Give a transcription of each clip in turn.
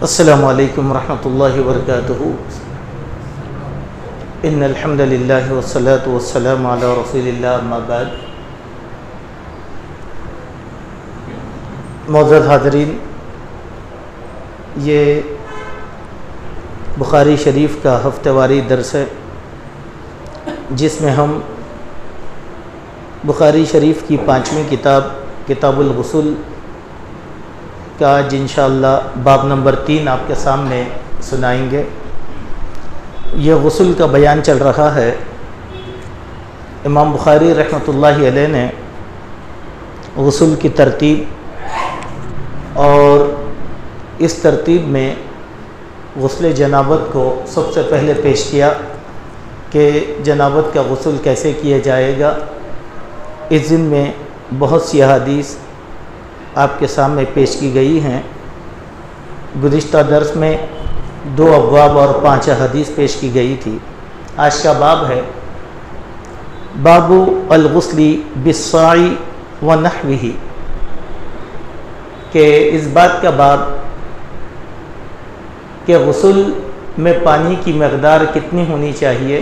السلام علیکم ورحمۃ اللہ وبرکاتہ۔ ان الحمد للہ والصلاة والسلام علی رسول اللہ، اما بعد۔ معزز حاضرین، یہ بخاری شریف کا ہفتہ واری درس ہے جس میں ہم بخاری شریف کی 5ویں کتاب کتاب الغسل کا آج انشاءاللہ باب نمبر 3 آپ کے سامنے سنائیں گے۔ یہ غسل کا بیان چل رہا ہے۔ امام بخاری رحمۃ اللہ علیہ نے غسل کی ترتیب اور اس ترتیب میں غسل جنابت کو سب سے پہلے پیش کیا کہ جنابت کا غسل کیسے کیا جائے گا۔ اس دن میں بہت سی احادیث آپ کے سامنے پیش کی گئی ہیں۔ گزشتہ درس میں 2 ابواب اور 5 احادیث پیش کی گئی تھی۔ آج کا باب ہے باب الغسل بالصاع ونحوہ، کہ اس بات کا باب کہ غسل میں پانی کی مقدار کتنی ہونی چاہیے،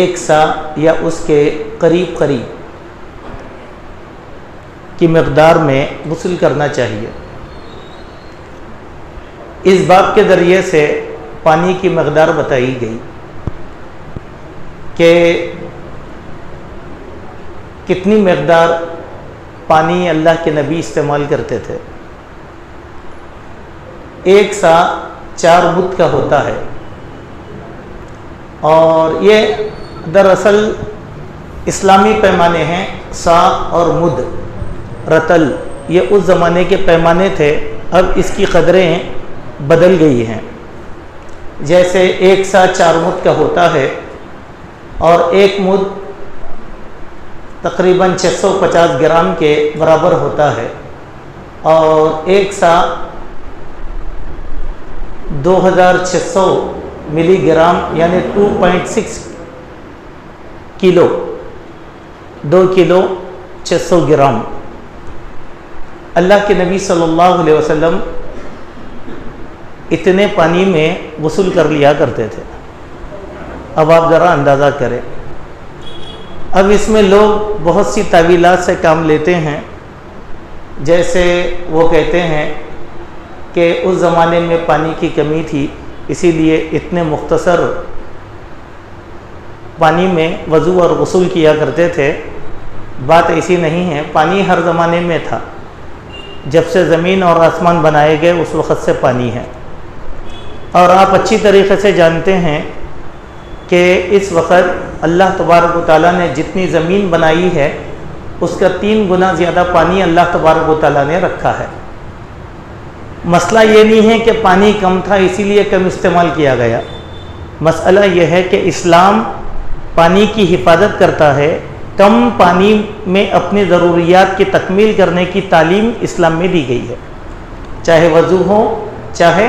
1 سا یا اس کے قریب کی مقدار میں غسل کرنا چاہیے۔ اس باب کے ذریعے سے پانی کی مقدار بتائی گئی کہ کتنی مقدار پانی اللہ کے نبی استعمال کرتے تھے۔ 1 سا 4 مد کا ہوتا ہے، اور یہ دراصل اسلامی پیمانے ہیں۔ سا اور مد، رتل، یہ اس زمانے کے پیمانے تھے۔ اب اس کی قدریں بدل گئی ہیں۔ جیسے 1 سا 4 مد کا ہوتا ہے، اور 1 مد تقریباً 650 گرام کے برابر ہوتا ہے، اور 1 سا 2600 ملی گرام یعنی 2.6 کلو، 2 کلو 600 گرام۔ اللہ کے نبی صلی اللہ علیہ وسلم اتنے پانی میں غسل کر لیا کرتے تھے۔ اب آپ ذرا اندازہ کریں۔ اب اس میں لوگ بہت سی تعویلات سے کام لیتے ہیں، جیسے وہ کہتے ہیں کہ اس زمانے میں پانی کی کمی تھی، اسی لیے اتنے مختصر پانی میں وضو اور غسل کیا کرتے تھے۔ بات ایسی نہیں ہے، پانی ہر زمانے میں تھا۔ جب سے زمین اور آسمان بنائے گئے اس وقت سے پانی ہے، اور آپ اچھی طریقے سے جانتے ہیں کہ اس وقت اللہ تبارک و تعالیٰ نے جتنی زمین بنائی ہے اس کا 3 گنا زیادہ پانی اللہ تبارک و تعالیٰ نے رکھا ہے۔ مسئلہ یہ نہیں ہے کہ پانی کم تھا اسی لیے کم استعمال کیا گیا۔ مسئلہ یہ ہے کہ اسلام پانی کی حفاظت کرتا ہے۔ کم پانی میں اپنی ضروریات کی تکمیل کرنے کی تعلیم اسلام میں دی گئی ہے، چاہے وضو ہو چاہے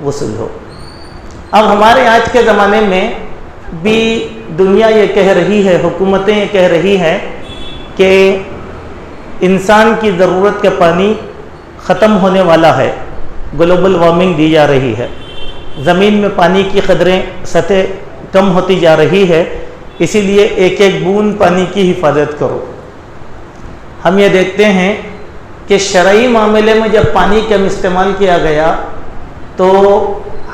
غسل ہو۔ اب ہمارے آج کے زمانے میں بھی دنیا یہ کہہ رہی ہے، حکومتیں یہ کہہ رہی ہیں کہ انسان کی ضرورت کا پانی ختم ہونے والا ہے، گلوبل وارمنگ دی جا رہی ہے، زمین میں پانی کی قدریں سطح کم ہوتی جا رہی ہے، اسی لیے ایک بوند پانی کی حفاظت کرو۔ ہم یہ دیکھتے ہیں کہ شرعی معاملے میں جب پانی کم استعمال کیا گیا تو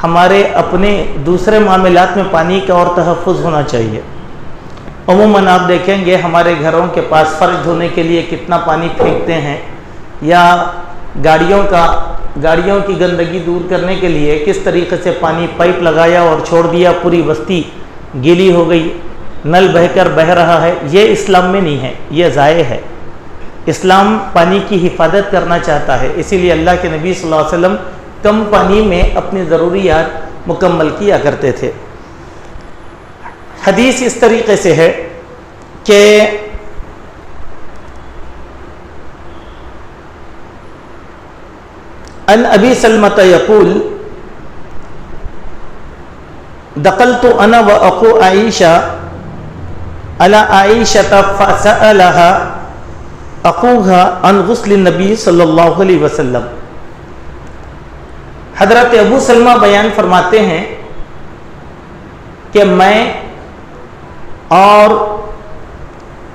ہمارے اپنے دوسرے معاملات میں پانی کا اور تحفظ ہونا چاہیے۔ عموماً آپ دیکھیں گے ہمارے گھروں کے پاس فرش دھونے کے لیے کتنا پانی پھینکتے ہیں، یا گاڑیوں کی گندگی دور کرنے کے لیے کس طریقے سے پانی پائپ لگایا اور چھوڑ دیا، پوری بستی گیلی ہو گئی، نل بہہ کر بہہ رہا ہے۔ یہ اسلام میں نہیں ہے، یہ ضائع ہے۔ اسلام پانی کی حفاظت کرنا چاہتا ہے، اسی لیے اللہ کے نبی صلی اللہ علیہ وسلم کم پانی میں اپنی ضروریات مکمل کیا کرتے تھے۔ حدیث اس طریقے سے ہے کہ ان ابی سلمۃ یقول دخلت انا واخو عائشہ علی عائشہ فسألها اخوها عن غسل النبی صلی اللہ علیہ وسلم۔ حضرت ابو سلمہ بیان فرماتے ہیں کہ میں اور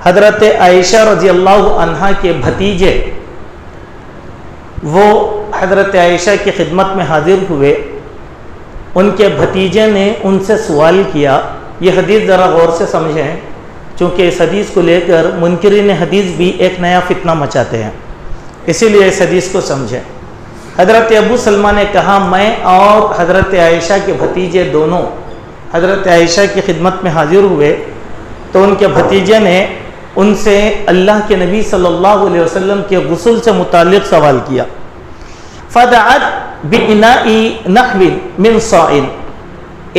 حضرت عائشہ رضی اللہ عنہا کے بھتیجے وہ حضرت عائشہ کی خدمت میں حاضر ہوئے. ان کے بھتیجے نے ان سے سوال کیا. یہ حدیث ذرا غور سے سمجھیں چونکہ اس حدیث کو لے کر منکرین حدیث بھی ایک نیا فتنہ مچاتے ہیں، اسی لیے اس حدیث کو سمجھیں. حضرت ابو سلمہ نے کہا میں اور حضرت عائشہ کے بھتیجے دونوں حضرت عائشہ کی خدمت میں حاضر ہوئے تو ان کے بھتیجے نے ان سے اللہ کے نبی صلی اللہ علیہ وسلم کے غسل سے متعلق سوال کیا. فدعت بإناء نحو من صاع،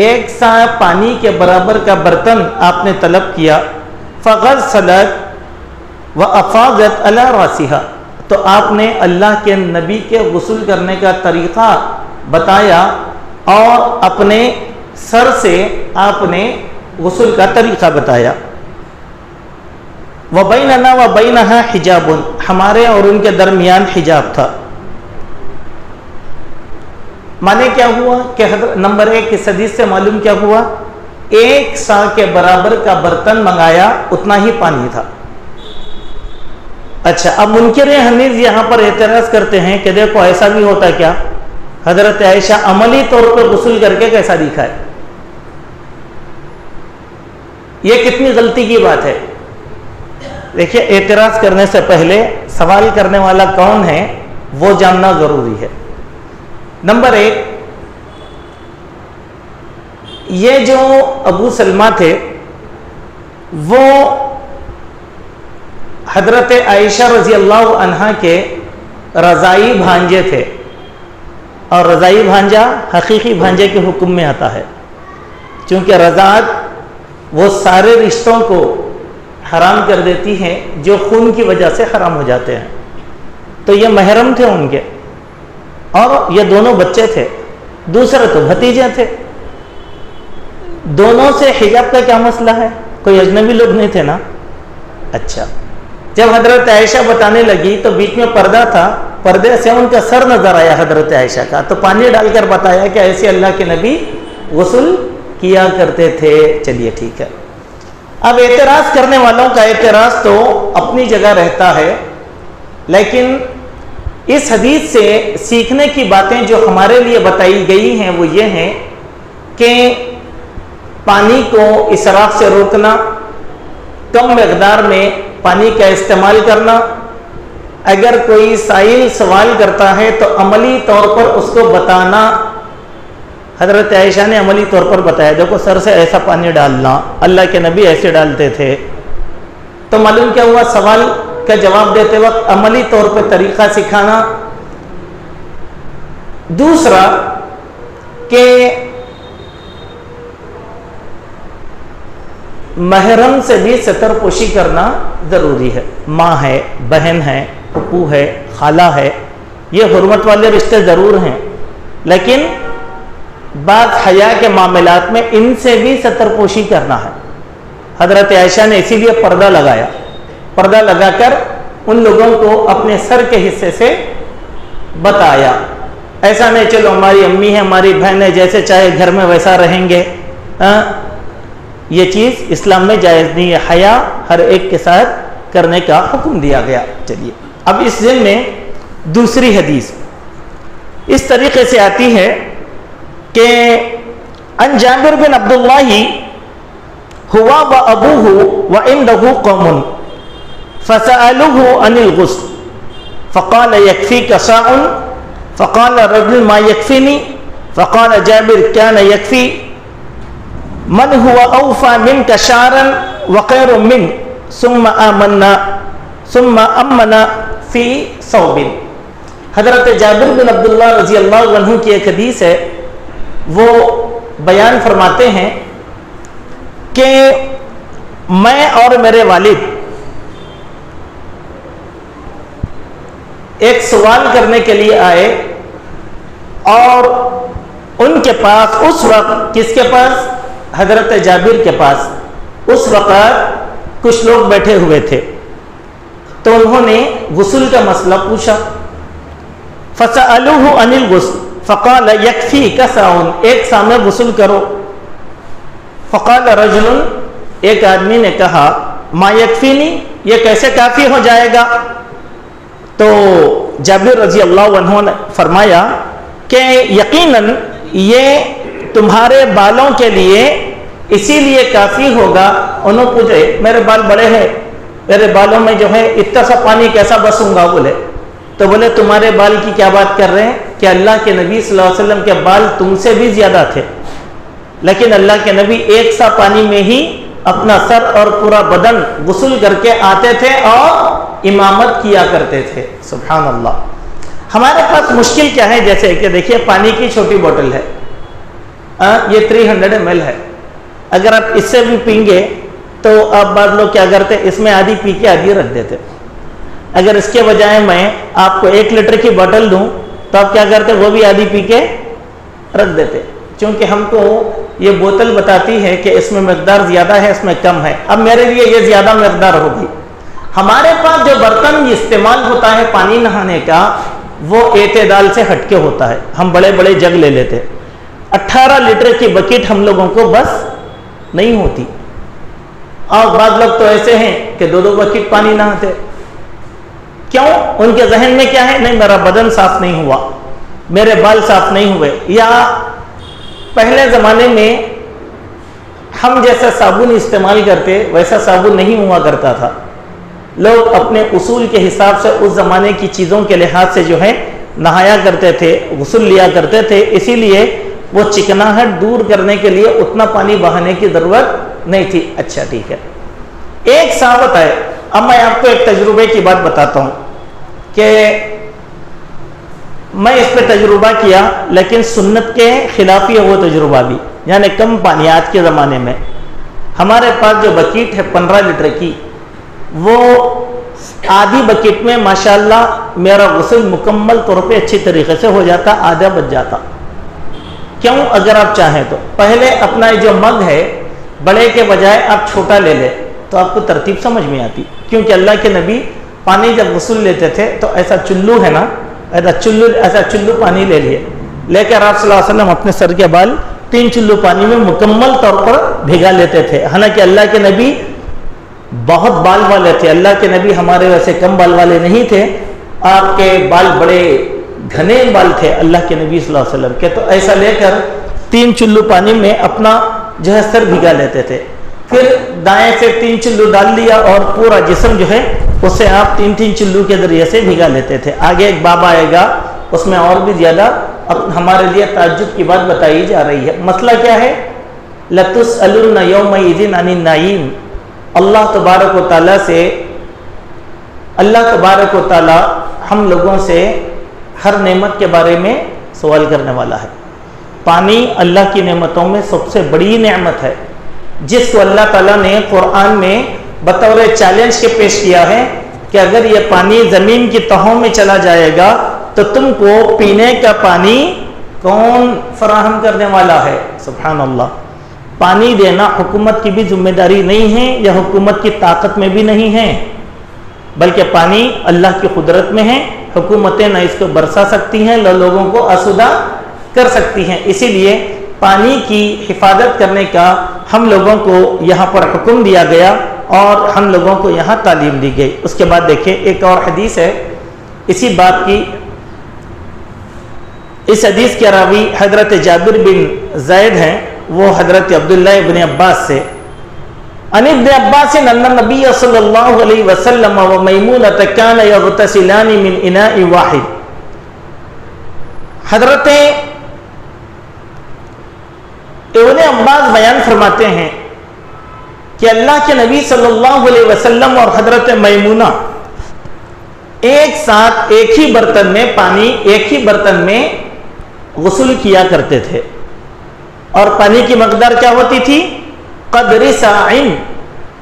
ایک سا پانی کے برابر کا برتن آپ نے طلب کیا. فغسلت وافاضت علی راسها، تو آپ نے اللہ کے نبی کے غسل کرنے کا طریقہ بتایا اور اپنے سر سے آپ نے غسل کا طریقہ بتایا. وبیننا وبینہا حجاب، ہمارے اور ان کے درمیان حجاب تھا. مانے کیا ہوا کہ نمبر ایک اس حدیث سے معلوم کیا ہوا، ایک سا کے برابر کا برتن منگایا، اتنا ہی پانی تھا. اچھا، اب منکر حدیث یہاں پر اعتراض کرتے ہیں کہ دیکھو ایسا بھی ہوتا کیا، حضرت عائشہ عملی طور پر غسل کر کے کیسا دکھائے. یہ کتنی غلطی کی بات ہے. دیکھیے، اعتراض کرنے سے پہلے سوال کرنے والا کون ہے وہ جاننا ضروری ہے. نمبر ایک، یہ جو ابو سلمہ تھے وہ حضرت عائشہ رضی اللہ عنہا کے رضائی بھانجے تھے، اور رضائی بھانجا حقیقی بھانجے کے حکم میں آتا ہے، چونکہ رضاعت وہ سارے رشتوں کو حرام کر دیتی ہیں جو خون کی وجہ سے حرام ہو جاتے ہیں. تو یہ محرم تھے ان کے، اور یہ دونوں بچے تھے. دوسرے تو بھتیجے تھے. دونوں سے حجاب کا کیا مسئلہ ہے؟ کوئی اجنبی لوگ نہیں تھے نا. اچھا، جب حضرت عائشہ بتانے لگی تو بیچ میں پردہ تھا، پردے سے ان کا سر نظر آیا حضرت عائشہ کا، تو پانی ڈال کر بتایا کہ ایسے اللہ کے نبی غسل کیا کرتے تھے. چلیے ٹھیک ہے. اب اعتراض کرنے والوں کا اعتراض تو اپنی جگہ رہتا ہے، لیکن اس حدیث سے سیکھنے کی باتیں جو ہمارے لیے بتائی گئی ہیں وہ یہ ہیں کہ پانی کو اسراف سے روکنا، کم مقدار میں پانی کا استعمال کرنا. اگر کوئی سائل سوال کرتا ہے تو عملی طور پر اس کو بتانا. حضرت عائشہ نے عملی طور پر بتایا، دیکھو سر سے ایسا پانی ڈالنا، اللہ کے نبی ایسے ڈالتے تھے. تو معلوم کیا ہوا، سوال کا جواب دیتے وقت عملی طور پہ طریقہ سکھانا. دوسرا کہ محرم سے بھی ستر پوشی کرنا ضروری ہے. ماں ہے، بہن ہے، پھپھو ہے، خالہ ہے، یہ حرمت والے رشتے ضرور ہیں، لیکن بعض حیا کے معاملات میں ان سے بھی ستر پوشی کرنا ہے. حضرت عائشہ نے اسی لیے پردہ لگایا، پردہ لگا کر ان لوگوں کو اپنے سر کے حصے سے بتایا. ایسا نہیں چلو ہماری امی ہے، ہماری بہن ہے، جیسے چاہے گھر میں ویسا رہیں گے. یہ چیز اسلام میں جائز نہیں ہے. حیا ہر ایک کے ساتھ کرنے کا حکم دیا گیا. چلیے، اب اس ضمن میں دوسری حدیث اس طریقے سے آتی ہے کہ ان جابر بن عبداللہ ہوا و ابوہ و عندہ قوم فسألوه عن الغسل فقال يكفيك صاع فقال رجل ما يكفيني فقال جابر كان يكفي من هو اوفى منك شعرا وخير منك ثم امنا في ثوب. حضرت جابر بن عبداللہ رضی اللہ عنہ کی ایک حدیث ہے، وہ بیان فرماتے ہیں کہ میں اور میرے والد ایک سوال کرنے کے لیے آئے، اور ان کے پاس اس وقت، کس کے پاس؟ حضرت جابر کے پاس اس وقت کچھ لوگ بیٹھے ہوئے تھے. تو انہوں نے غسل کا مسئلہ پوچھا. فسألوه عن الغسل فقال یکفیک ساؤن، ایک سا میں غسل کرو. فقال رجل، ایک آدمی نے کہا ما یکفینی، یہ کیسے کافی ہو جائے گا؟ تو جابر رضی اللہ عنہ نے فرمایا کہ یقیناً یہ تمہارے بالوں کے لیے اسی لیے کافی ہوگا. انہوں پوچھے میرے بال بڑے ہیں، میرے بالوں میں جو ہے اتنا سا پانی کیسا بسوں گا؟ بولے تو بولے تمہارے بال کی کیا بات کر رہے ہیں کہ اللہ کے نبی صلی اللہ علیہ وسلم کے بال تم سے بھی زیادہ تھے، لیکن اللہ کے نبی ایک سا پانی میں ہی اپنا سر اور پورا بدن غسل کر کے آتے تھے اور امامت کیا کرتے تھے. سبحان اللہ. ہمارے پاس مشکل کیا ہے، جیسے کہ دیکھیے پانی کی چھوٹی بوتل ہے، یہ 300 ml ہے. اگر آپ اس سے بھی پئیں گے تو آپ بعض لوگ کیا کرتے اس میں آدھی پی کے آدھی رکھ دیتے. اگر اس کے بجائے میں آپ کو 1 لیٹر کی بوتل دوں تو آپ کیا کرتے وہ بھی آدھی پی کے رکھ دیتے، چونکہ ہم کو یہ بوتل بتاتی ہے کہ اس میں مقدار زیادہ ہے، اس میں کم ہے. اب میرے لیے یہ زیادہ مقدار ہوگی. ہمارے پاس جو برتن استعمال ہوتا ہے پانی نہانے کا وہ اعتدال سے ہٹ کے ہوتا ہے. ہم بڑے بڑے جگ لے لیتے، 18 لیٹر کی بکیٹ ہم لوگوں کو بس نہیں ہوتی. اور بعض لوگ تو ایسے ہیں کہ 2 بکیٹ پانی نہاتے. کیوں؟ ان کے ذہن میں کیا ہے، نہیں میرا بدن صاف نہیں ہوا، میرے بال صاف نہیں ہوئے. یا پہلے زمانے میں ہم جیسا صابن استعمال کرتے ویسا صابن نہیں ہوا کرتا تھا. لوگ اپنے اصول کے حساب سے اس زمانے کی چیزوں کے لحاظ سے جو ہے نہایا کرتے تھے، غسل لیا کرتے تھے. اسی لیے وہ چکناہٹ دور کرنے کے لیے اتنا پانی بہانے کی ضرورت نہیں تھی. اچھا ٹھیک ہے، ایک صحابت ہے. اب میں آپ کو ایک تجربے کی بات بتاتا ہوں کہ میں اس پہ تجربہ کیا، لیکن سنت کے خلافی ہے وہ تجربہ بھی. یعنی کم پانی آج کے زمانے میں ہمارے پاس جو بکیٹ ہے 15 لیٹر کی، وہ آدھی بکیٹ میں ماشاءاللہ میرا غسل مکمل طور پہ اچھی طریقے سے ہو جاتا، آدھا بچ جاتا. کیوں؟ اگر آپ چاہیں تو پہلے اپنا جو مگ ہے بڑے کے بجائے آپ چھوٹا لے لیں تو آپ کو ترتیب سمجھ میں آتی. کیونکہ اللہ کے نبی پانی جب غسل لیتے تھے تو ایسا چلو ہے نا، ایسا چلو پانی لے کر آپ صلی اللہ علیہ وسلم اپنے سر کے بال 3 چلو پانی میں مکمل طور پر بھگا لیتے تھے. حالانکہ اللہ کے نبی بہت بال والے تھے. اللہ کے نبی ہمارے ویسے کم بال والے نہیں تھے، آپ کے بال بڑے گھنے بال تھے اللہ کے نبی صلی اللہ علیہ وسلم کے. تو ایسا لے کر 3 چلو پانی میں اپنا جو ہے سر بھگا لیتے تھے. پھر دائیں سے 3 چلو ڈال دیا اور پورا جسم جو ہے اسے آپ 3 چلو کے ذریعے سے بھگا لیتے تھے. آگے ایک باب آئے گا اس میں اور بھی زیادہ ہمارے لیے تعجب کی بات بتائی جا رہی ہے. مسئلہ کیا ہے؟ لَتُسْأَلُنَّ يَوْمَئِذٍ عَنِ النَّعِيمِ. اللہ تبارک و تعالی ہم لوگوں سے ہر نعمت کے بارے میں سوال کرنے والا ہے. پانی اللہ کی نعمتوں میں سب سے بڑی نعمت ہے، جس کو اللہ تعالیٰ نے قرآن میں بطور چیلنج کے پیش کیا ہے کہ اگر یہ پانی زمین کی تہوں میں چلا جائے گا تو تم کو پینے کا پانی کون فراہم کرنے والا ہے؟ سبحان اللہ. پانی دینا حکومت کی بھی ذمہ داری نہیں ہے یا حکومت کی طاقت میں بھی نہیں ہے، بلکہ پانی اللہ کی قدرت میں ہے. حکومتیں نہ اس کو برسا سکتی ہیں نہ لوگوں کو آسودہ کر سکتی ہیں. اسی لیے پانی کی حفاظت کرنے کا ہم لوگوں کو یہاں پر حکم دیا گیا اور ہم لوگوں کو یہاں تعلیم دی گئی. اس کے بعد دیکھیں ایک اور حدیث ہے اسی بات کی. اس حدیث کے راوی حضرت جابر بن زید ہیں، وہ حضرت عبداللہ ابن عباس سے. عن ابن عباس ان النبی صلی اللہ علیہ وسلم ومیمونۃ کانا یغتسلان من اناء واحد. حضرت ابن عباس بیان فرماتے ہیں کہ اللہ کے نبی صلی اللہ علیہ وسلم اور حضرت میمونہ ایک ساتھ ایک ہی برتن میں پانی ایک ہی برتن میں غسل کیا کرتے تھے. اور پانی کی مقدار کیا ہوتی تھی؟ قدر ساعین،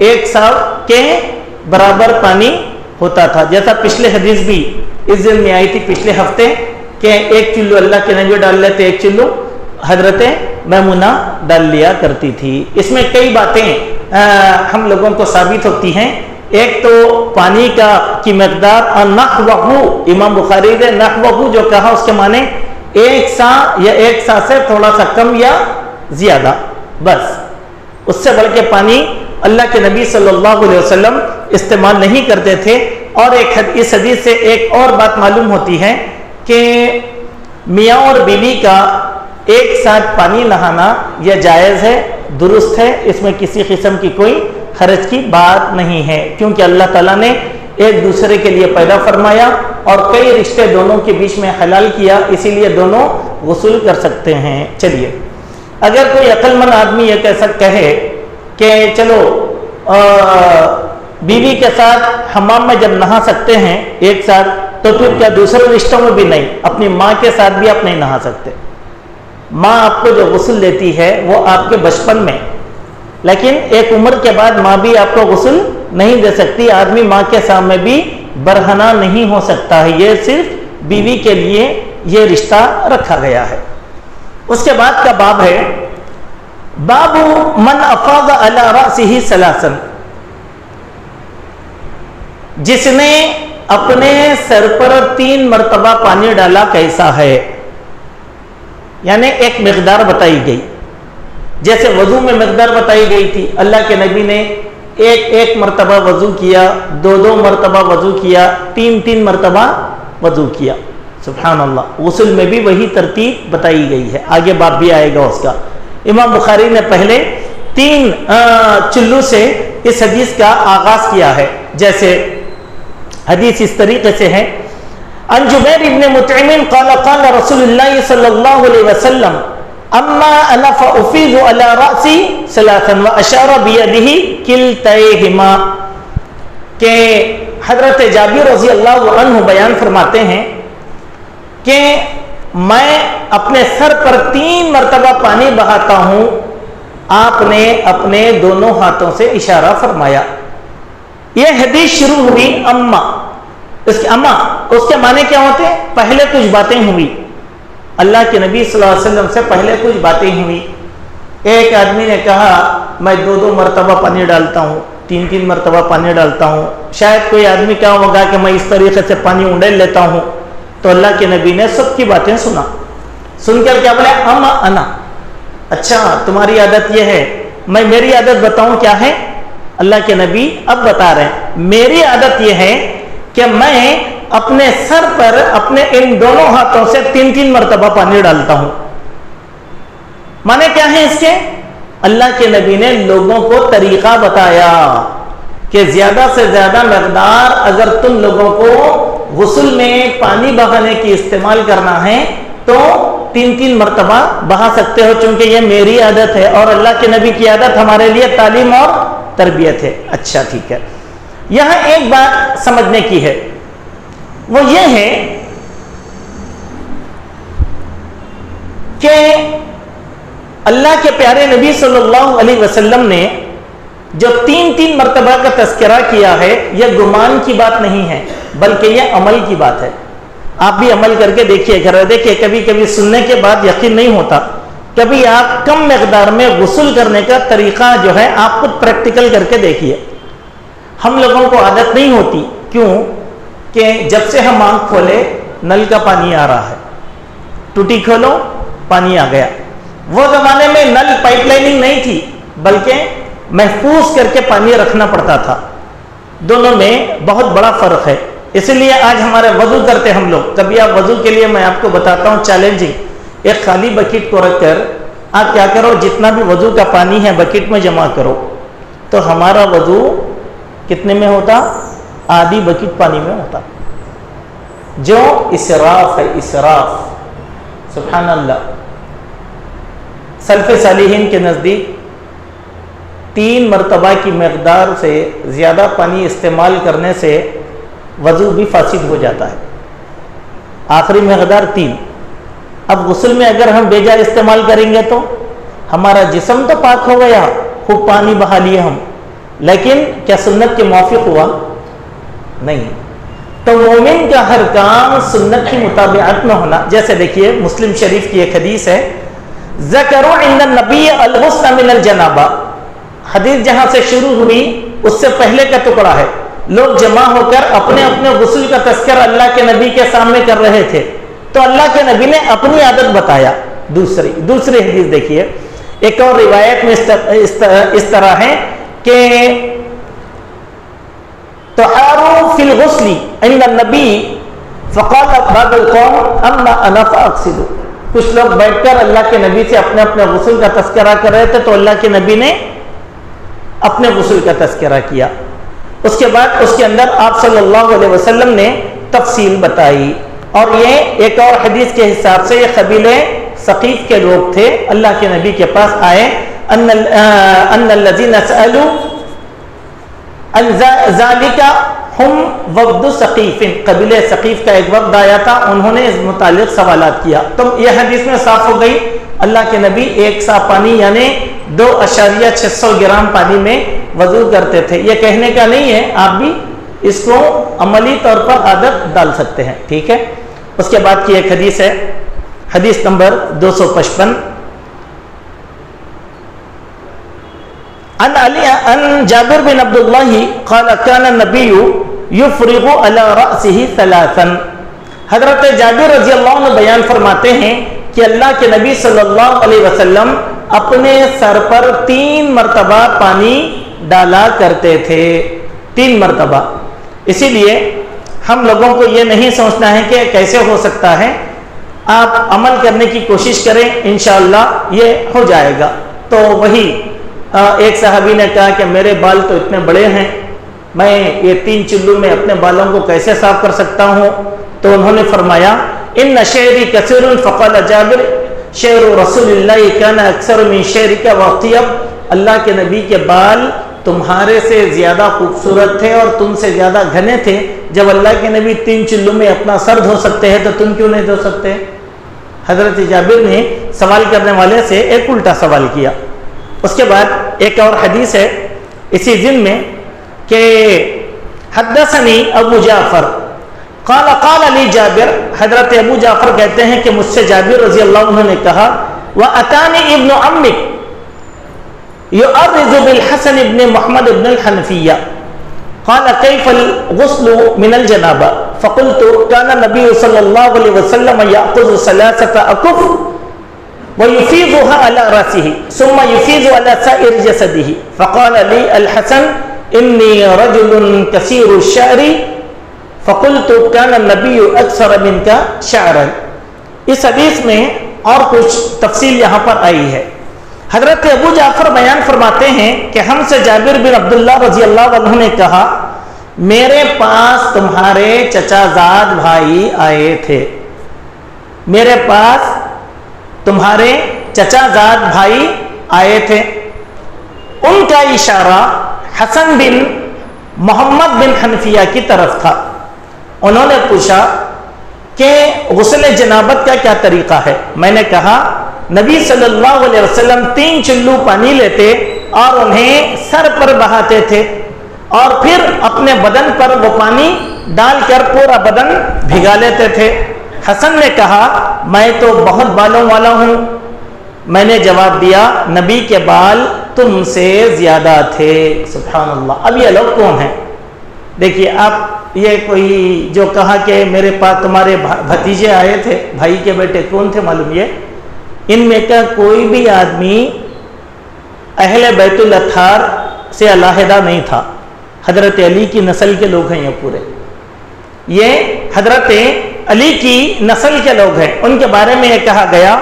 1 ساع کے برابر پانی ہوتا تھا. جیسا پچھلے حدیث بھی اس دن میں آئی تھی پچھلے ہفتے کہ 1 چلو اللہ کے نبی ڈال لیتے، 1 چلو حضرت میمونہ ڈال لیا کرتی تھی. اس میں کئی باتیں ہم لوگوں کو ثابت ہوتی ہیں. ایک تو پانی کی مقدار نحوہ، امام بخاری نے نحوہ جو کہا اس کے معنی ایک سا یا ایک سا سے تھوڑا سا کم یا زیادہ، بس اس سے بڑھ کے پانی اللہ کے نبی صلی اللہ علیہ وسلم استعمال نہیں کرتے تھے۔ اور اس حدیث سے ایک اور بات معلوم ہوتی ہے کہ میاں اور بیوی کا ایک ساتھ پانی نہانا یہ جائز ہے، درست ہے، اس میں کسی قسم کی کوئی حرج کی بات نہیں ہے، کیونکہ اللہ تعالیٰ نے ایک دوسرے کے لیے پیدا فرمایا اور کئی رشتے دونوں کے بیچ میں حلال کیا، اسی لیے دونوں غسل کر سکتے ہیں۔ چلیے، اگر کوئی عقل مند آدمی یہ کہے کہ چلو بیوی کے ساتھ حمام میں جب نہا سکتے ہیں ایک ساتھ، تو پھر کیا دوسرے رشتوں میں بھی نہیں؟ اپنی ماں کے ساتھ بھی آپ نہیں نہا سکتے؟ ماں آپ کو جو غسل دیتی ہے وہ آپ کے بچپن میں، لیکن ایک عمر کے بعد ماں بھی آپ کو غسل نہیں دے سکتی۔ آدمی ماں کے سامنے بھی برہنہ نہیں ہو سکتا ہے، یہ صرف بیوی کے لیے یہ رشتہ رکھا گیا ہے۔ اس کے بعد کا باب ہے باب من افاض علی رأسہ ثلاثا، جس نے اپنے سر پر 3 مرتبہ پانی ڈالا کیسا ہے؟ یعنی ایک مقدار بتائی گئی، جیسے وضو میں مقدار بتائی گئی تھی، اللہ کے نبی نے ایک مرتبہ وضو کیا، 2 مرتبہ وضو کیا، 3 مرتبہ وضو کیا۔ سبحان اللہ، غسل میں بھی وہی ترتیب بتائی گئی ہے، آگے باب بھی آئے گا اس کا۔ امام بخاری نے پہلے 3 چلو سے اس حدیث کا آغاز کیا ہے، جیسے حدیث اس طریقے سے ہے، ان جبیر ابن مطعم قال قال رسول اللہ صلی اللہ علیہ وسلم اما انا فافیض علی رأسی ثلاثا واشار بیدہ کلتیہما، کہ حضرت جابر رضی اللہ عنہ بیان فرماتے ہیں کہ میں اپنے سر پر 3 مرتبہ پانی بہاتا ہوں، آپ نے اپنے دونوں ہاتھوں سے اشارہ فرمایا۔ یہ حدیث شروع ہوئی اما، اس کے معنی کیا ہوتے ہیں؟ پہلے کچھ باتیں ہوئی، اللہ کے نبی صلی اللہ علیہ وسلم سے پہلے کچھ باتیں ہوئی۔ ایک آدمی نے کہا میں 2 مرتبہ پانی ڈالتا ہوں، 3 مرتبہ پانی ڈالتا ہوں۔ شاید کوئی آدمی کہا ہوگا کہ میں اس طریقے سے پانی اونڈیل لیتا ہوں، تو اللہ کے نبی نے سب کی باتیں سنا، سن کر کیا بولے؟ اما انا، اچھا تمہاری عادت یہ ہے، میں میری عادت بتاؤں کیا ہے؟ اللہ کے نبی اب بتا رہے ہیں میری عادت یہ ہے کہ میں اپنے سر پر اپنے ان دونوں ہاتھوں سے 3 مرتبہ پانی ڈالتا ہوں۔ مانے کیا ہے اس کے؟ اللہ کے نبی نے لوگوں کو طریقہ بتایا کہ زیادہ سے زیادہ مقدار اگر تم لوگوں کو غسل میں پانی بہانے کی استعمال کرنا ہے تو 3 مرتبہ بہا سکتے ہو، چونکہ یہ میری عادت ہے اور اللہ کے نبی کی عادت ہمارے لیے تعلیم اور تربیت ہے۔ اچھا ٹھیک ہے، یہاں ایک بات سمجھنے کی ہے، وہ یہ ہے کہ اللہ کے پیارے نبی صلی اللہ علیہ وسلم نے جو 3 مرتبہ کا تذکرہ کیا ہے، یہ گمان کی بات نہیں ہے بلکہ یہ عمل کی بات ہے۔ آپ بھی عمل کر کے دیکھیے، گھر دیکھیے، کبھی کبھی سننے کے بعد یقین نہیں ہوتا، کبھی آپ کم مقدار میں غسل کرنے کا طریقہ جو ہے آپ خود پریکٹیکل کر کے دیکھیے۔ ہم لوگوں کو عادت نہیں ہوتی، کیوں کہ جب سے ہم آنکھ کھولے نل کا پانی آ رہا ہے، ٹوٹی کھولو پانی آ گیا۔ وہ زمانے میں نل پائپ لائننگ نہیں تھی، بلکہ محفوظ کر کے پانی رکھنا پڑتا تھا، دونوں میں بہت بڑا فرق ہے۔ اس لیے آج ہمارے وضو کرتے ہم لوگ، کبھی آپ وضو کے لیے میں آپ کو بتاتا ہوں چیلنجنگ، ایک خالی بکیٹ کو رکھ کر آپ کیا کرو، جتنا بھی وضو کا پانی ہے بکیٹ میں جمع کرو، تو ہمارا وضو کتنے میں ہوتا؟ آدھی بکیٹ پانی میں ہوتا، جو اسراف ہے، اسراف۔ سبحان اللہ، سلف صالحین کے نزدیک 3 مرتبہ کی مقدار سے زیادہ پانی استعمال کرنے سے وضو بھی فاسد ہو جاتا ہے، آخری مقدار 3۔ اب غسل میں اگر ہم بیجا استعمال کریں گے تو ہمارا جسم تو پاک ہو گیا، خوب پانی بہا لیے ہم، لیکن کیا سنت کے موافق ہوا؟ نہیں۔ تو مومن کا ہر کام سنت کی مطابقت میں ہونا، جیسے دیکھیے مسلم شریف کی ایک حدیث ہے، ذکروا عند النبی الغسل من الجنابہ، حدیث جہاں سے شروع ہوئی اس سے پہلے کا ٹکڑا ہے، لوگ جمع ہو کر اپنے اپنے غسل کا تذکرہ اللہ کے نبی کے سامنے کر رہے تھے، تو اللہ کے نبی نے اپنی عادت بتایا. دوسری حدیث دیکھیے. ایک اور روایت میں اس طرح ہے کہ طہاروا فی الغسل عند النبی فقال بعض القوم اما انا فاغسل. کچھ لوگ بیٹھ کر اللہ کے نبی سے اپنے اپنے غسل کا تذکرہ کر رہے تھے تو اللہ کے نبی نے اپنے غسل کا تذکرہ کیا. اس کے بعد اس کے اندر آپ صلی اللہ علیہ وسلم نے تفصیل بتائی. اور یہ ایک اور حدیث کے حساب سے یہ قبیلے ثقیف کے لوگ تھے, اللہ کے نبی کے پاس آئے. ان الذین سألوا ان ذالک ہم وفد ثقیف, قبیلے ثقیف کا ایک وفد آیا تھا, انہوں نے اس متعلق سوالات کیا. تو یہ حدیث میں صاف ہو گئی اللہ کے نبی ایک سا پانی یعنی 2.600 گرام پانی میں وضو کرتے تھے. یہ کہنے کا نہیں ہے, آپ بھی اس کو عملی طور پر عادت ڈال سکتے ہیں. ٹھیک ہے. اس کے بعد کی ایک حدیث ہے, حدیث نمبر 255. ان جابر بن عبداللہ قال كان النبی یفرغ على رأسه ثلاثا. حضرت جابر رضی اللہ عنہ بیان فرماتے ہیں کہ اللہ کے نبی صلی اللہ علیہ وسلم اپنے سر پر 3 مرتبہ پانی ڈالا کرتے تھے. 3 مرتبہ. اسی لیے ہم لوگوں کو یہ نہیں سوچنا ہے کہ کیسے ہو سکتا ہے, آپ عمل کرنے کی کوشش کریں, انشاءاللہ یہ ہو جائے گا. تو وہی ایک صحابی نے کہا کہ میرے بال تو اتنے بڑے ہیں, میں یہ 3 چلو میں اپنے بالوں کو کیسے صاف کر سکتا ہوں. تو انہوں نے فرمایا ان شعری کثیر فقال جابر شعر رسول اللہ کان اکثر من شعرک واطیب. اللہ کے نبی کے بال تمہارے سے زیادہ خوبصورت تھے اور تم سے زیادہ گھنے تھے. جب اللہ کے نبی 3 چلو میں اپنا سر دھو سکتے ہیں تو تم کیوں نہیں دھو سکتے. حضرت جابر نے سوال کرنے والے سے ایک الٹا سوال کیا. اس کے بعد ایک اور حدیث ہے اسی ضمن میں کہ حدثنی ابو جعفر قال قال علی جابر. حضرت ابو جعفر کہتے ہیں کہ مجھ سے جابر رضی اللہ عنہ نے کہا واتانی ابن عمک يؤرز بالحسن ابن محمد ابن الحنفية قال كيف الغسل من الجنابة فقلت كان النبي صلى الله عليه وسلم يأخذ 3 أكف ويفيضها على رأسه ثم يفيض على سائر جسده فقال لي الحسن إني رجل كثير الشعر فقلت كان النبي أكثر منك شعرا. اس حدیث میں اور کچھ تفصیل یہاں پر آئی ہے. حضرت ابو جعفر بیان فرماتے ہیں کہ ہم سے جابر بن عبداللہ رضی اللہ عنہ نے کہا میرے پاس تمہارے چچا زاد بھائی آئے تھے. میرے پاس تمہارے چچا زاد بھائی آئے تھے. ان کا اشارہ حسن بن محمد بن حنفیہ کی طرف تھا. انہوں نے پوچھا کہ غسل جنابت کا کیا طریقہ ہے. میں نے کہا نبی صلی اللہ علیہ وسلم 3 چلو پانی لیتے اور انہیں سر پر بہاتے تھے اور پھر اپنے بدن پر وہ پانی ڈال کر پورا بدن بھگا لیتے تھے. حسن نے کہا میں تو بہت بالوں والا ہوں. میں نے جواب دیا نبی کے بال تم سے زیادہ تھے. سبحان اللہ. اب یہ لوگ کون ہیں؟ دیکھیے آپ, یہ کوئی جو کہا کہ میرے پاس تمہارے بھتیجے آئے تھے, بھائی کے بیٹے کون تھے معلوم؟ یہ ان میں کا کوئی بھی آدمی اہل بیت الاطہار سے علیحدہ نہیں تھا. حضرت علی کی نسل کے لوگ ہیں یہ پورے. یہ حضرت علی کی نسل کے لوگ ہیں. ان کے بارے میں یہ کہا گیا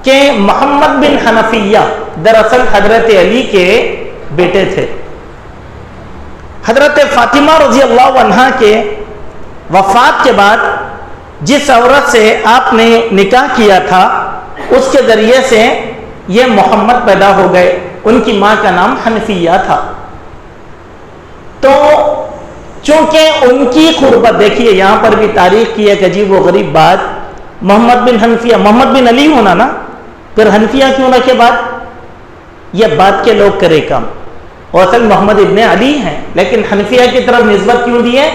کہ محمد بن حنفیہ دراصل حضرت علی کے بیٹے تھے. حضرت فاطمہ رضی اللہ عنہا کے وفات کے بعد جس عورت سے آپ نے نکاح کیا تھا اس کے ذریعے سے یہ محمد پیدا ہو گئے. ان کی ماں کا نام حنفیہ تھا. تو چونکہ ان کی قربت, دیکھیے یہاں پر بھی تاریخ کی ایک عجیب و غریب بات, محمد بن حنفیہ, محمد بن علی ہونا نا, پھر حنفیہ کیوں رکھے بات؟ یہ بات کے لوگ کرے کام. اور اصل محمد ابن علی ہیں لیکن حنفیہ کی طرف نسبت کیوں دی ہے؟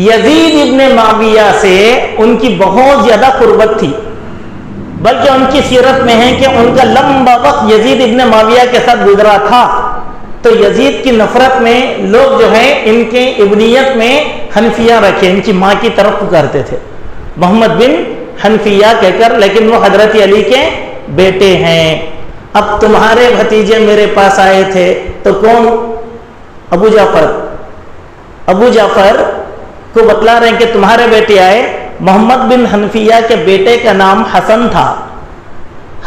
یزید ابن معاویہ سے ان کی بہت زیادہ قربت تھی. بلکہ ان کی سیرت میں ہے کہ ان کا لمبا وقت یزید ابن معاویہ کے ساتھ گزرا تھا. تو یزید کی نفرت میں لوگ جو ہے ان کے ابنیت میں حنفیہ رکھے, ان کی ماں کی طرف پکارتے تھے. محمد بن حنفیہ کہہ کر، لیکن وہ حضرت علی کے بیٹے ہیں۔ اب تمہارے بھتیجے میرے پاس آئے تھے تو کون؟ ابو جعفر کو بتلا رہے ہیں کہ تمہارے بیٹے آئے، محمد بن حنفیہ کے بیٹے کا نام حسن تھا،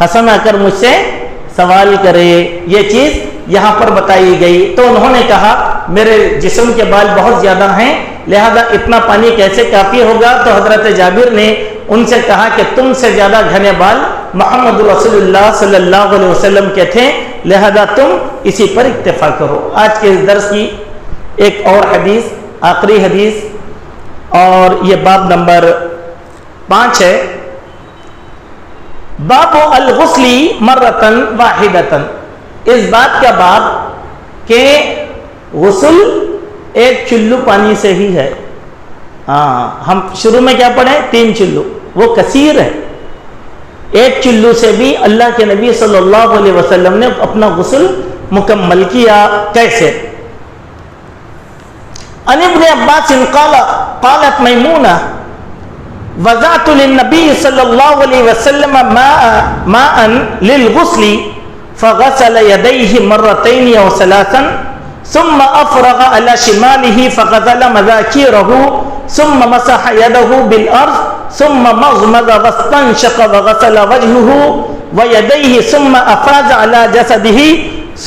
حسن آ کر مجھ سے سوال کرے، یہ چیز یہاں پر بتائی گئی۔ تو انہوں نے کہا میرے جسم کے بال بہت زیادہ ہیں، لہذا اتنا پانی کیسے کافی ہوگا؟ تو حضرت جابر نے ان سے کہا کہ تم سے زیادہ گھنے بال محمد رسول اللہ صلی اللہ علیہ وسلم کے تھے، لہذا تم اسی پر اکتفا کرو۔ آج کے اس درس کی ایک اور حدیث، آخری حدیث، اور یہ باب نمبر 5 ہے، باب الغسل مرتن واحدتن۔ اس بات کا باب کہ غسل ایک چلو پانی سے ہی ہے۔ ہم شروع میں کیا پڑھیں؟ 3 چلو، وہ کثیر ہے۔ ایک چلو سے بھی اللہ کے نبی صلی اللہ علیہ وسلم نے اپنا غسل مکمل کیا۔ کیسے؟ عن ابن عباس قالت میمونہ وضعت للنبی صلی اللہ علیہ وسلم ماء للغسل فغسل يديه مرتين او ثلاثا ثم افرغ على شماله فغسل مذاكيره ثم مسح يده بالارض ثم مضمض واستنشق وغسل وجهه ويديه ثم افاض على جسده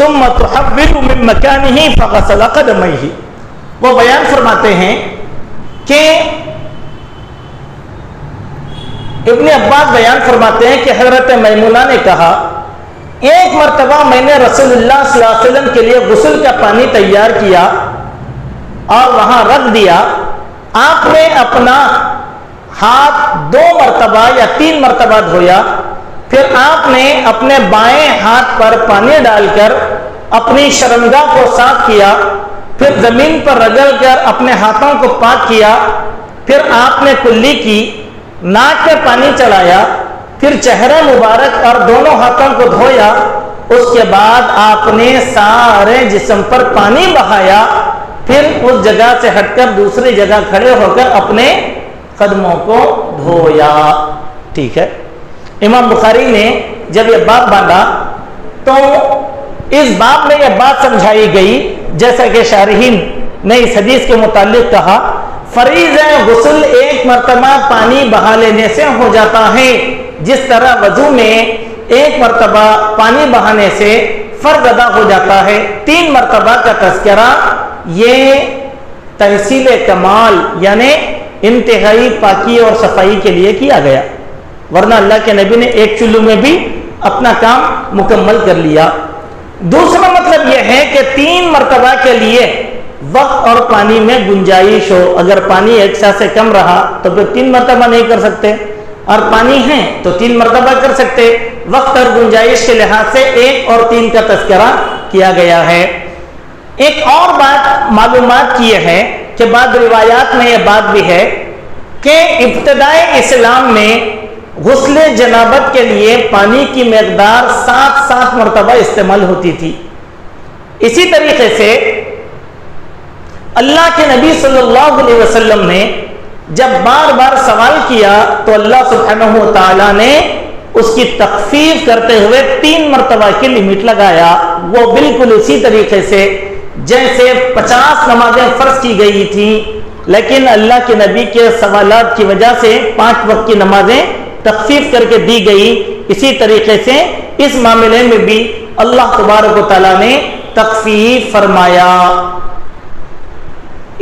ثم تحول من مكانه فغسل قدميه۔ وہ بیان فرماتے ہیں کہ ابن عباس بیان فرماتے ہیں کہ حضرت میمونہ نے کہا ایک مرتبہ میں نے رسول اللہ صلی اللہ علیہ وسلم کے لیے غسل کا پانی تیار کیا اور وہاں رکھ دیا۔ آپ نے اپنا ہاتھ 2 مرتبہ یا 3 مرتبہ دھویا، پھر آپ نے اپنے بائیں ہاتھ پر پانی ڈال کر اپنی شرمگاہ کو صاف کیا، پھر زمین پر رگڑ کر اپنے ہاتھوں کو پاک کیا، پھر آپ نے کلی کی، ناک پہ پانی چڑھایا، پھر چہرہ مبارک اور دونوں ہاتھوں کو دھویا، اس کے بعد آپ نے سارے جسم پر پانی بہایا، پھر اس جگہ سے ہٹ کر دوسری جگہ کھڑے ہو کر اپنے قدموں کو دھویا۔ ٹھیک ہے، امام بخاری نے جب یہ باب باندھا تو اس باب میں یہ بات سمجھائی گئی، جیسا کہ شارحین نے اس حدیث کے متعلق کہا، فریض غسل ایک مرتبہ پانی بہا لینے سے ہو جاتا ہے، جس طرح وضو میں ایک مرتبہ پانی بہانے سے فرض ادا ہو جاتا ہے۔ 3 مرتبہ کا تذکرہ یہ تحصیل کمال یعنی انتہائی پاکی اور صفائی کے لیے کیا گیا، ورنہ اللہ کے نبی نے ایک چلو میں بھی اپنا کام مکمل کر لیا۔ دوسرا مطلب یہ ہے کہ 3 مرتبہ کے لیے وقت اور پانی میں گنجائش ہو، اگر پانی 1 سا سے کم رہا تو پھر 3 مرتبہ نہیں کر سکتے، اور پانی ہے تو 3 مرتبہ کر سکتے۔ وقت اور گنجائش کے لحاظ سے 1 اور 3 کا تذکرہ کیا گیا ہے۔ ایک اور بات معلومات کی ہے کہ بعض روایات میں یہ بات بھی ہے کہ ابتدائے اسلام میں غسل جنابت کے لیے پانی کی مقدار 7 مرتبہ استعمال ہوتی تھی۔ اسی طریقے سے اللہ کے نبی صلی اللہ علیہ وسلم نے جب بار بار سوال کیا تو اللہ سبحانہ و تعالیٰ نے اس کی تخفیف کرتے ہوئے 3 مرتبہ کی لمٹ لگایا۔ وہ بالکل اسی طریقے سے جیسے 50 نمازیں فرض کی گئی تھیں، لیکن اللہ کے نبی کے سوالات کی وجہ سے 5 وقت کی نمازیں تخفیف کر کے دی گئی، اسی طریقے سے اس معاملے میں بھی اللہ تبارک و تعالیٰ نے تخفیف فرمایا۔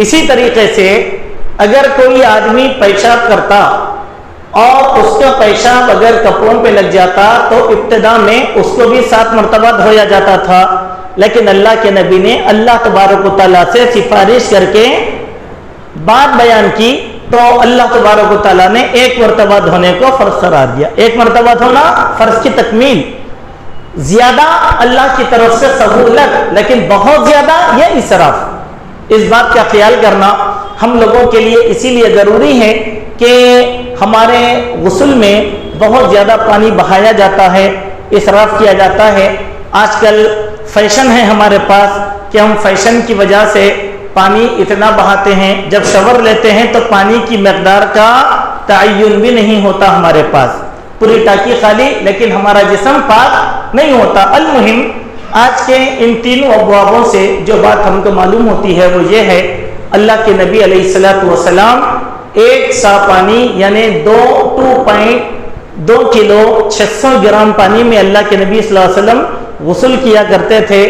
اسی طریقے سے اگر کوئی آدمی پیشاب کرتا اور اس کا پیشاب اگر کپڑوں پہ لگ جاتا تو ابتدا میں اس کو بھی 7 مرتبہ دھویا جاتا تھا، لیکن اللہ کے نبی نے اللہ تبارک و تعالیٰ سے سفارش کر کے بات بیان کی تو اللہ تبارک و تعالیٰ نے 1 مرتبہ دھونے کو فرض قرار دیا۔ 1 مرتبہ دھونا فرض کی تکمیل، زیادہ اللہ کی طرف سے سہولت، لیکن بہت زیادہ یہ اسراف۔ اس بات کا خیال کرنا ہم لوگوں کے لیے اسی لیے ضروری ہے کہ ہمارے غسل میں بہت زیادہ پانی بہایا جاتا ہے، اسراف کیا جاتا ہے۔ آج کل فیشن ہے ہمارے پاس کہ ہم فیشن کی وجہ سے پانی اتنا بہاتے ہیں، جب شاور لیتے ہیں تو پانی کی مقدار کا تعین بھی نہیں ہوتا ہمارے پاس، پوری ٹاکی خالی لیکن ہمارا جسم پاک نہیں ہوتا۔ المہم آج کے ان تینوں ابوابوں سے جو بات ہم کو معلوم ہوتی ہے وہ یہ ہے، اللہ کے نبی علیہ الصلوۃ والسلام ایک سا پانی یعنی 2.2 کلو 600 گرام پانی میں اللہ کے نبی صلی اللہ علیہ وسلم غسل کیا کرتے تھے۔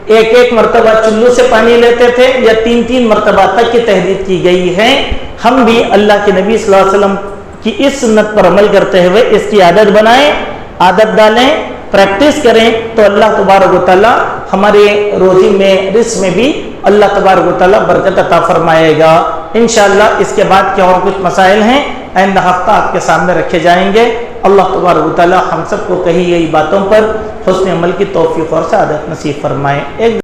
ایک مرتبہ چلو سے پانی لیتے تھے یا 3 مرتبہ تک کی تحدید کی گئی ہے۔ ہم بھی اللہ کے نبی صلی اللہ علیہ وسلم کی اس سنت پر عمل کرتے ہوئے اس کی عادت بنائیں، عادت ڈالیں، پریکٹس کریں تو اللہ تبارک و تعالی ہمارے روزی میں، رزق میں بھی اللہ تبارک و تعالی برکت عطا فرمائے گا۔ انشاءاللہ اس کے بعد کے اور کچھ مسائل ہیں آئندہ ہفتہ آپ کے سامنے رکھے جائیں گے۔ اللہ تبارک و تعالی ہم سب کو کہی گئی باتوں پر حسن عمل کی توفیق اور سعادت نصیب فرمائے۔